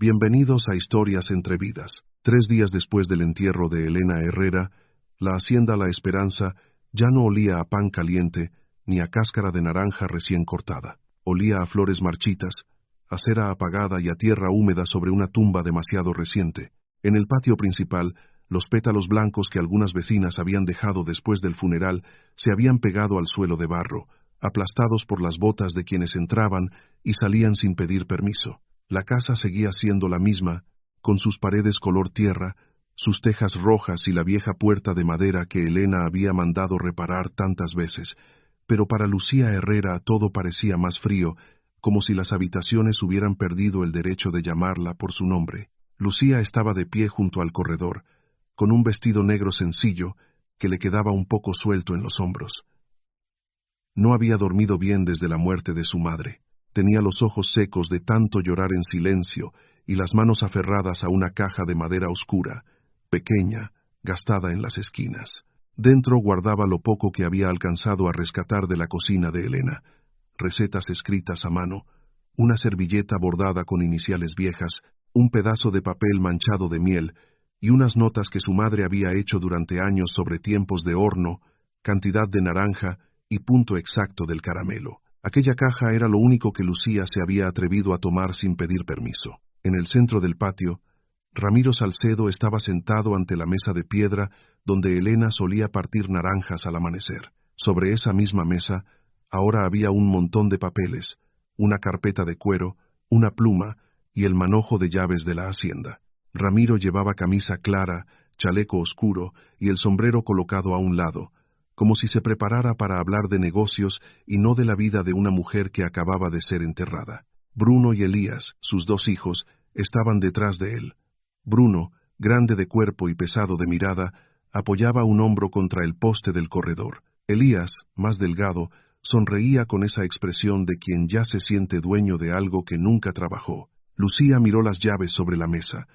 Bienvenidos a Historias entre Vidas. 3 días después del entierro de Elena Herrera, la hacienda La Esperanza ya no olía a pan caliente ni a cáscara de naranja recién cortada. Olía a flores marchitas, a cera apagada y a tierra húmeda sobre una tumba demasiado reciente. En el patio principal, los pétalos blancos que algunas vecinas habían dejado después del funeral se habían pegado al suelo de barro, aplastados por las botas de quienes entraban y salían sin pedir permiso. La casa seguía siendo la misma, con sus paredes color tierra, sus tejas rojas y la vieja puerta de madera que Elena había mandado reparar tantas veces, pero para Lucía Herrera todo parecía más frío, como si las habitaciones hubieran perdido el derecho de llamarla por su nombre. Lucía estaba de pie junto al corredor, con un vestido negro sencillo que le quedaba un poco suelto en los hombros. No había dormido bien desde la muerte de su madre. Tenía los ojos secos de tanto llorar en silencio y las manos aferradas a una caja de madera oscura, pequeña, gastada en las esquinas. Dentro guardaba lo poco que había alcanzado a rescatar de la cocina de Elena: recetas escritas a mano, una servilleta bordada con iniciales viejas, un pedazo de papel manchado de miel y unas notas que su madre había hecho durante años sobre tiempos de horno, cantidad de naranja y punto exacto del caramelo. Aquella caja era lo único que Lucía se había atrevido a tomar sin pedir permiso. En el centro del patio, Ramiro Salcedo estaba sentado ante la mesa de piedra donde Elena solía partir naranjas al amanecer. Sobre esa misma mesa, ahora había un montón de papeles, una carpeta de cuero, una pluma y el manojo de llaves de la hacienda. Ramiro llevaba camisa clara, chaleco oscuro y el sombrero colocado a un lado, como si se preparara para hablar de negocios y no de la vida de una mujer que acababa de ser enterrada. Bruno y Elías, sus 2 hijos, estaban detrás de él. Bruno, grande de cuerpo y pesado de mirada, apoyaba un hombro contra el poste del corredor. Elías, más delgado, sonreía con esa expresión de quien ya se siente dueño de algo que nunca trabajó. Lucía miró las llaves sobre la mesa.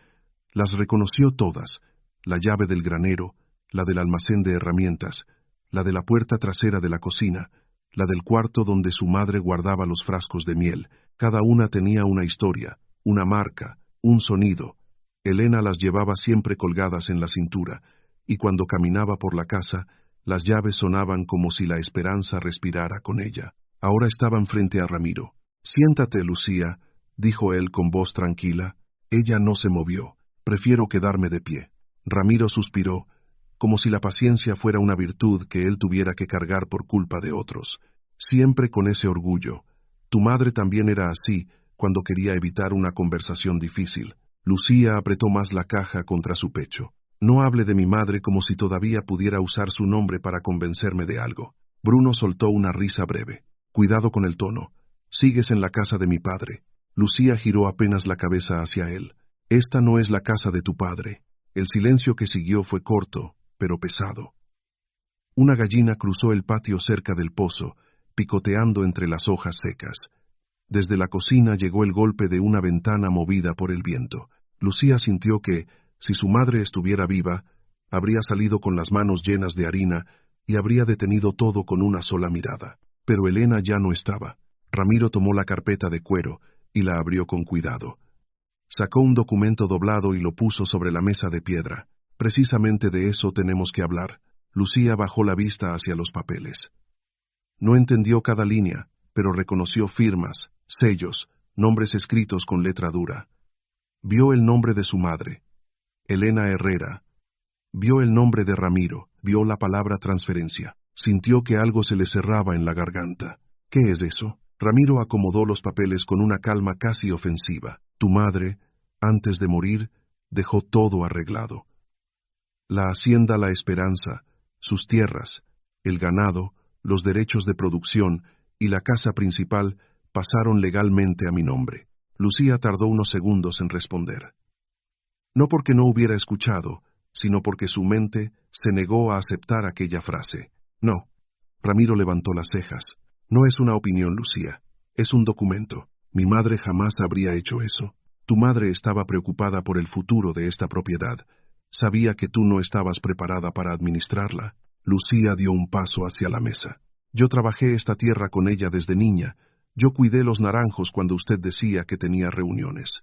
Las reconoció todas: la llave del granero, la del almacén de herramientas, la de la puerta trasera de la cocina, la del cuarto donde su madre guardaba los frascos de miel. Cada una tenía una historia, una marca, un sonido. Elena las llevaba siempre colgadas en la cintura, y cuando caminaba por la casa, las llaves sonaban como si la esperanza respirara con ella. Ahora estaban frente a Ramiro. «Siéntate, Lucía», dijo él con voz tranquila. Ella no se movió. «Prefiero quedarme de pie». Ramiro suspiró, como si la paciencia fuera una virtud que él tuviera que cargar por culpa de otros. Siempre con ese orgullo. Tu madre también era así cuando quería evitar una conversación difícil. Lucía apretó más la caja contra su pecho. No hable de mi madre como si todavía pudiera usar su nombre para convencerme de algo. Bruno soltó una risa breve. Cuidado con el tono. Sigues en la casa de mi padre. Lucía giró apenas la cabeza hacia él. Esta no es la casa de tu padre. El silencio que siguió fue corto, pero pesado. Una gallina cruzó el patio cerca del pozo, picoteando entre las hojas secas. Desde la cocina llegó el golpe de una ventana movida por el viento. Lucía sintió que, si su madre estuviera viva, habría salido con las manos llenas de harina y habría detenido todo con una sola mirada. Pero Elena ya no estaba. Ramiro tomó la carpeta de cuero y la abrió con cuidado. Sacó un documento doblado y lo puso sobre la mesa de piedra. Precisamente de eso tenemos que hablar. Lucía bajó la vista hacia los papeles. No entendió cada línea, pero reconoció firmas, sellos, nombres escritos con letra dura. Vio el nombre de su madre, Elena Herrera. Vio el nombre de Ramiro, vio la palabra transferencia. Sintió que algo se le cerraba en la garganta. ¿Qué es eso? Ramiro acomodó los papeles con una calma casi ofensiva. Tu madre, antes de morir, dejó todo arreglado. La hacienda La Esperanza, sus tierras, el ganado, los derechos de producción y la casa principal pasaron legalmente a mi nombre. Lucía tardó unos segundos en responder. No porque no hubiera escuchado, sino porque su mente se negó a aceptar aquella frase. No. Ramiro levantó las cejas. No es una opinión, Lucía. Es un documento. Mi madre jamás habría hecho eso. Tu madre estaba preocupada por el futuro de esta propiedad. Sabía que tú no estabas preparada para administrarla. Lucía dio un paso hacia la mesa. Yo trabajé esta tierra con ella desde niña. Yo cuidé los naranjos cuando usted decía que tenía reuniones.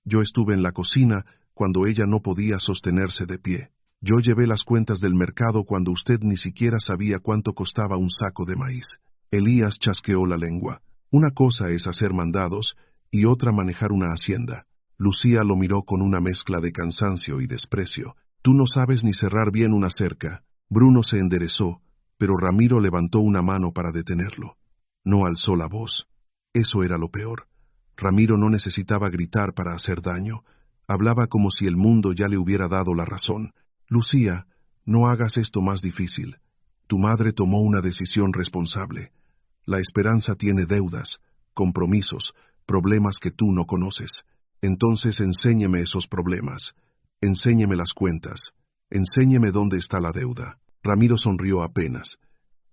Yo estuve en la cocina cuando ella no podía sostenerse de pie. Yo llevé las cuentas del mercado cuando usted ni siquiera sabía cuánto costaba un saco de maíz. Elías chasqueó la lengua. Una cosa es hacer mandados y otra manejar una hacienda. Lucía lo miró con una mezcla de cansancio y desprecio. Tú no sabes ni cerrar bien una cerca. Bruno se enderezó, pero Ramiro levantó una mano para detenerlo. No alzó la voz. Eso era lo peor. Ramiro no necesitaba gritar para hacer daño. Hablaba como si el mundo ya le hubiera dado la razón. Lucía, no hagas esto más difícil. Tu madre tomó una decisión responsable. La esperanza tiene deudas, compromisos, problemas que tú no conoces. Entonces enséñeme esos problemas. Enséñeme las cuentas. Enséñeme dónde está la deuda. Ramiro sonrió apenas.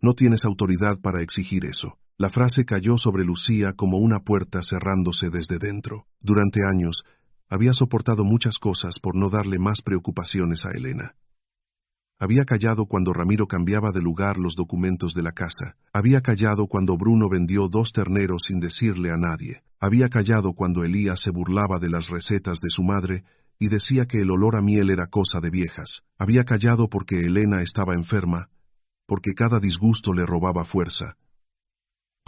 No tienes autoridad para exigir eso. La frase cayó sobre Lucía como una puerta cerrándose desde dentro. Durante años, había soportado muchas cosas por no darle más preocupaciones a Elena. Había callado cuando Ramiro cambiaba de lugar los documentos de la casa. Había callado cuando Bruno vendió 2 terneros sin decirle a nadie. Había callado cuando Elías se burlaba de las recetas de su madre y decía que el olor a miel era cosa de viejas. Había callado porque Elena estaba enferma, porque cada disgusto le robaba fuerza,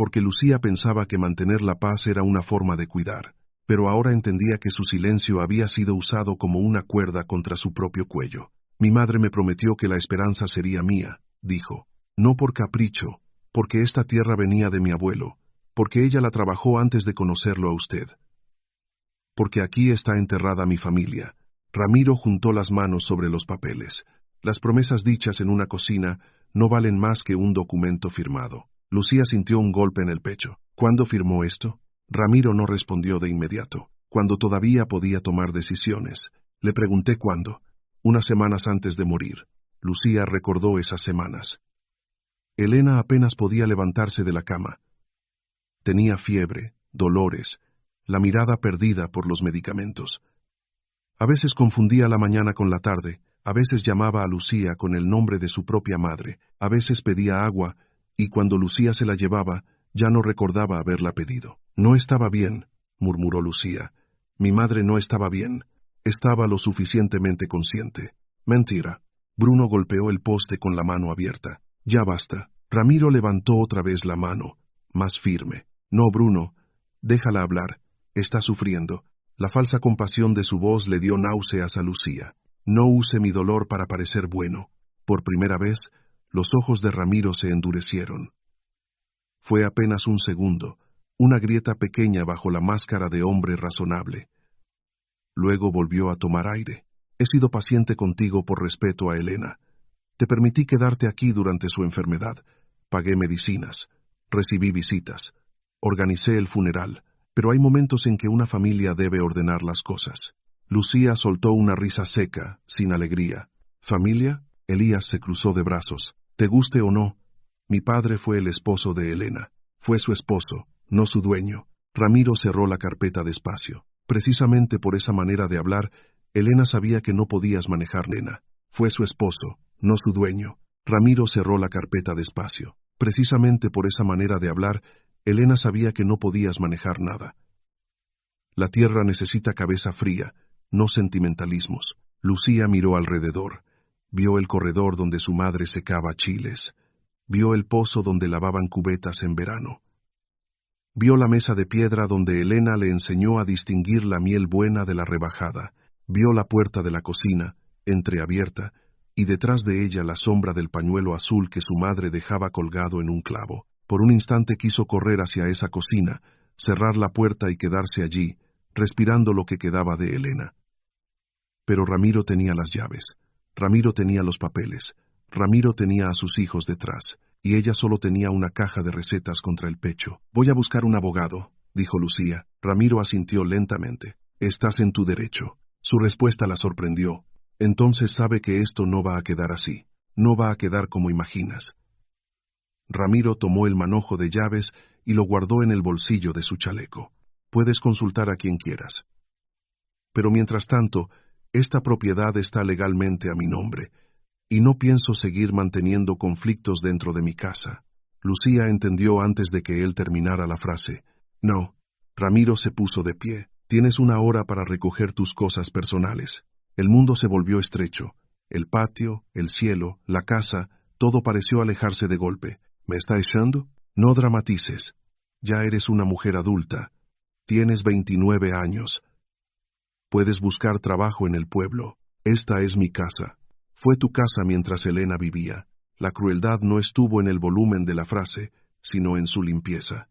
porque Lucía pensaba que mantener la paz era una forma de cuidar, pero ahora entendía que su silencio había sido usado como una cuerda contra su propio cuello. Mi madre me prometió que la esperanza sería mía, dijo, no por capricho, porque esta tierra venía de mi abuelo, porque ella la trabajó antes de conocerlo a usted. Porque aquí está enterrada mi familia. Ramiro juntó las manos sobre los papeles. Las promesas dichas en una cocina no valen más que un documento firmado. Lucía sintió un golpe en el pecho. ¿Cuándo firmó esto? Ramiro no respondió de inmediato. Cuando todavía podía tomar decisiones. Le pregunté cuándo. Unas semanas antes de morir. Lucía recordó esas semanas. Elena apenas podía levantarse de la cama. Tenía fiebre, dolores, la mirada perdida por los medicamentos. A veces confundía la mañana con la tarde, a veces llamaba a Lucía con el nombre de su propia madre, a veces pedía agua, y cuando Lucía se la llevaba, ya no recordaba haberla pedido. No estaba bien, murmuró Lucía. Mi madre no estaba bien. Estaba lo suficientemente consciente. Mentira. Bruno golpeó el poste con la mano abierta. Ya basta. Ramiro levantó otra vez la mano, más firme. No, Bruno. Déjala hablar. Está sufriendo. La falsa compasión de su voz le dio náuseas a Lucía. No use mi dolor para parecer bueno. Por primera vez, los ojos de Ramiro se endurecieron. Fue apenas un segundo, una grieta pequeña bajo la máscara de hombre razonable. Luego volvió a tomar aire. He sido paciente contigo por respeto a Elena. Te permití quedarte aquí durante su enfermedad. Pagué medicinas. Recibí visitas. Organicé el funeral. Pero hay momentos en que una familia debe ordenar las cosas. Lucía soltó una risa seca, sin alegría. ¿Familia? Elías se cruzó de brazos. Te guste o no, mi padre fue el esposo de Elena. Fue su esposo, no su dueño. Ramiro cerró la carpeta despacio. Precisamente por esa manera de hablar, Elena sabía que no podías manejar Elena. Fue su esposo, no su dueño. Ramiro cerró la carpeta despacio. Precisamente por esa manera de hablar, Elena sabía que no podías manejar nada. La tierra necesita cabeza fría, no sentimentalismos. Lucía miró alrededor. Vio el corredor donde su madre secaba chiles. Vio el pozo donde lavaban cubetas en verano. Vio la mesa de piedra donde Elena le enseñó a distinguir la miel buena de la rebajada. Vio la puerta de la cocina, entreabierta, y detrás de ella la sombra del pañuelo azul que su madre dejaba colgado en un clavo. Por un instante quiso correr hacia esa cocina, cerrar la puerta y quedarse allí, respirando lo que quedaba de Elena. Pero Ramiro tenía las llaves. Ramiro tenía los papeles. Ramiro tenía a sus hijos detrás, y ella solo tenía una caja de recetas contra el pecho. Voy a buscar un abogado, dijo Lucía. Ramiro asintió lentamente. Estás en tu derecho. Su respuesta la sorprendió. Entonces sabe que esto no va a quedar así. No va a quedar como imaginas. Ramiro tomó el manojo de llaves y lo guardó en el bolsillo de su chaleco. Puedes consultar a quien quieras. Pero mientras tanto, esta propiedad está legalmente a mi nombre, y no pienso seguir manteniendo conflictos dentro de mi casa. Lucía entendió antes de que él terminara la frase. No. Ramiro se puso de pie. Tienes 1 hora para recoger tus cosas personales. El mundo se volvió estrecho. El patio, el cielo, la casa, todo pareció alejarse de golpe. ¿Me está echando? No dramatices. Ya eres una mujer adulta. Tienes 29 años. Puedes buscar trabajo en el pueblo. Esta es mi casa. Fue tu casa mientras Elena vivía. La crueldad no estuvo en el volumen de la frase, sino en su limpieza.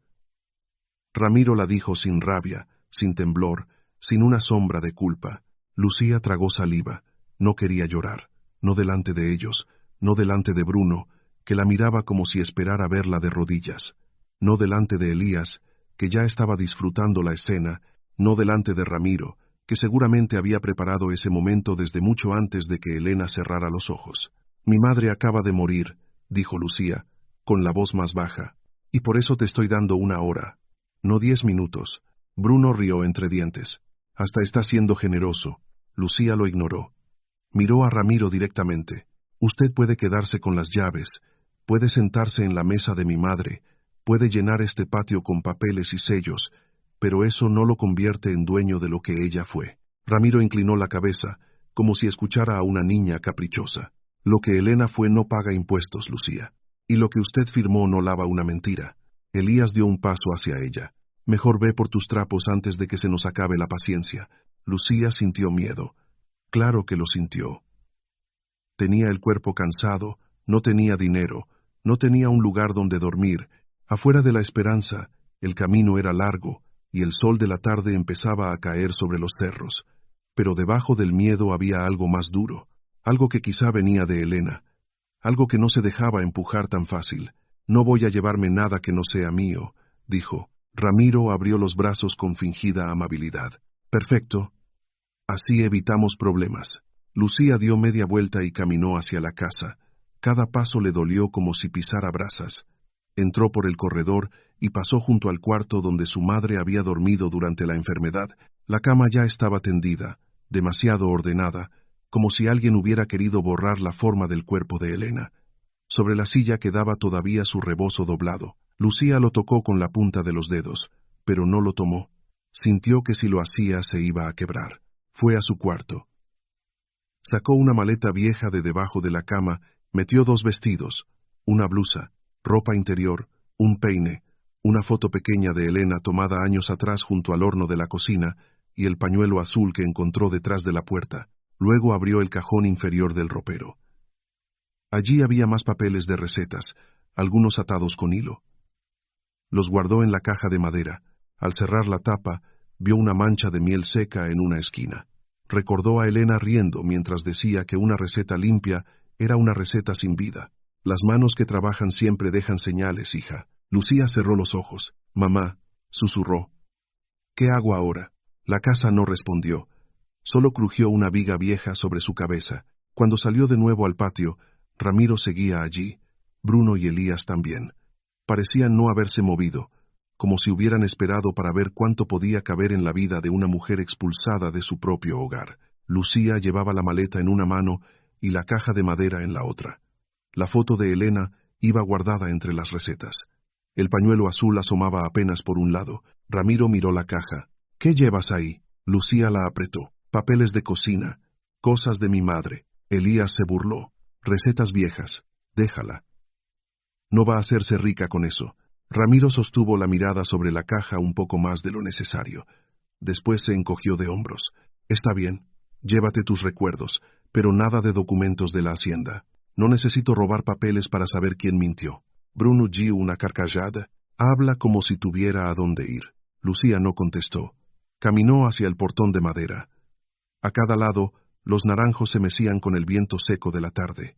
Ramiro la dijo sin rabia, sin temblor, sin una sombra de culpa. Lucía tragó saliva. No quería llorar, no delante de ellos, no delante de Bruno, que la miraba como si esperara verla de rodillas, no delante de Elías, que ya estaba disfrutando la escena, no delante de Ramiro, que seguramente había preparado ese momento desde mucho antes de que Elena cerrara los ojos. Mi madre acaba de morir, dijo Lucía, con la voz más baja, y por eso te estoy dando 1 hora, no 10 minutos. Bruno rió entre dientes. Hasta está siendo generoso. Lucía lo ignoró. Miró a Ramiro directamente. Usted puede quedarse con las llaves, puede sentarse en la mesa de mi madre, puede llenar este patio con papeles y sellos, pero eso no lo convierte en dueño de lo que ella fue. Ramiro inclinó la cabeza, como si escuchara a una niña caprichosa. Lo que Elena fue no paga impuestos, Lucía. Y lo que usted firmó no lava una mentira. Elías dio un paso hacia ella. Mejor ve por tus trapos antes de que se nos acabe la paciencia. Lucía sintió miedo. Claro que lo sintió. Tenía el cuerpo cansado, no tenía dinero, no tenía un lugar donde dormir. Afuera de la esperanza, el camino era largo, y el sol de la tarde empezaba a caer sobre los cerros. Pero debajo del miedo había algo más duro, algo que quizá venía de Elena, algo que no se dejaba empujar tan fácil. No voy a llevarme nada que no sea mío, dijo. Ramiro abrió los brazos con fingida amabilidad. Perfecto. Así evitamos problemas. Lucía dio media vuelta y caminó hacia la casa. Cada paso le dolió como si pisara brasas. Entró por el corredor y pasó junto al cuarto donde su madre había dormido durante la enfermedad. La cama ya estaba tendida, demasiado ordenada, como si alguien hubiera querido borrar la forma del cuerpo de Elena. Sobre la silla quedaba todavía su rebozo doblado. Lucía lo tocó con la punta de los dedos, pero no lo tomó. Sintió que si lo hacía se iba a quebrar. Fue a su cuarto. Sacó una maleta vieja de debajo de la cama, metió 2 vestidos, una blusa, ropa interior, un peine, una foto pequeña de Elena tomada años atrás junto al horno de la cocina y el pañuelo azul que encontró detrás de la puerta. Luego abrió el cajón inferior del ropero. Allí había más papeles de recetas, algunos atados con hilo. Los guardó en la caja de madera. Al cerrar la tapa, vio una mancha de miel seca en una esquina. Recordó a Elena riendo mientras decía que una receta limpia era una receta sin vida. Las manos que trabajan siempre dejan señales, hija. Lucía cerró los ojos. Mamá, susurró. ¿Qué hago ahora? La casa no respondió. Solo crujió una viga vieja sobre su cabeza. Cuando salió de nuevo al patio, Ramiro seguía allí. Bruno y Elías también. Parecían no haberse movido, como si hubieran esperado para ver cuánto podía caber en la vida de una mujer expulsada de su propio hogar. Lucía llevaba la maleta en una mano y la caja de madera en la otra. La foto de Elena iba guardada entre las recetas. El pañuelo azul asomaba apenas por un lado. Ramiro miró la caja. ¿Qué llevas ahí? Lucía la apretó. Papeles de cocina. Cosas de mi madre. Elías se burló. Recetas viejas. Déjala. No va a hacerse rica con eso. Ramiro sostuvo la mirada sobre la caja un poco más de lo necesario. Después se encogió de hombros. Está bien, llévate tus recuerdos, pero nada de documentos de la hacienda. No necesito robar papeles para saber quién mintió. Bruno dio una carcajada. Habla como si tuviera a dónde ir. Lucía no contestó. Caminó hacia el portón de madera. A cada lado, los naranjos se mecían con el viento seco de la tarde.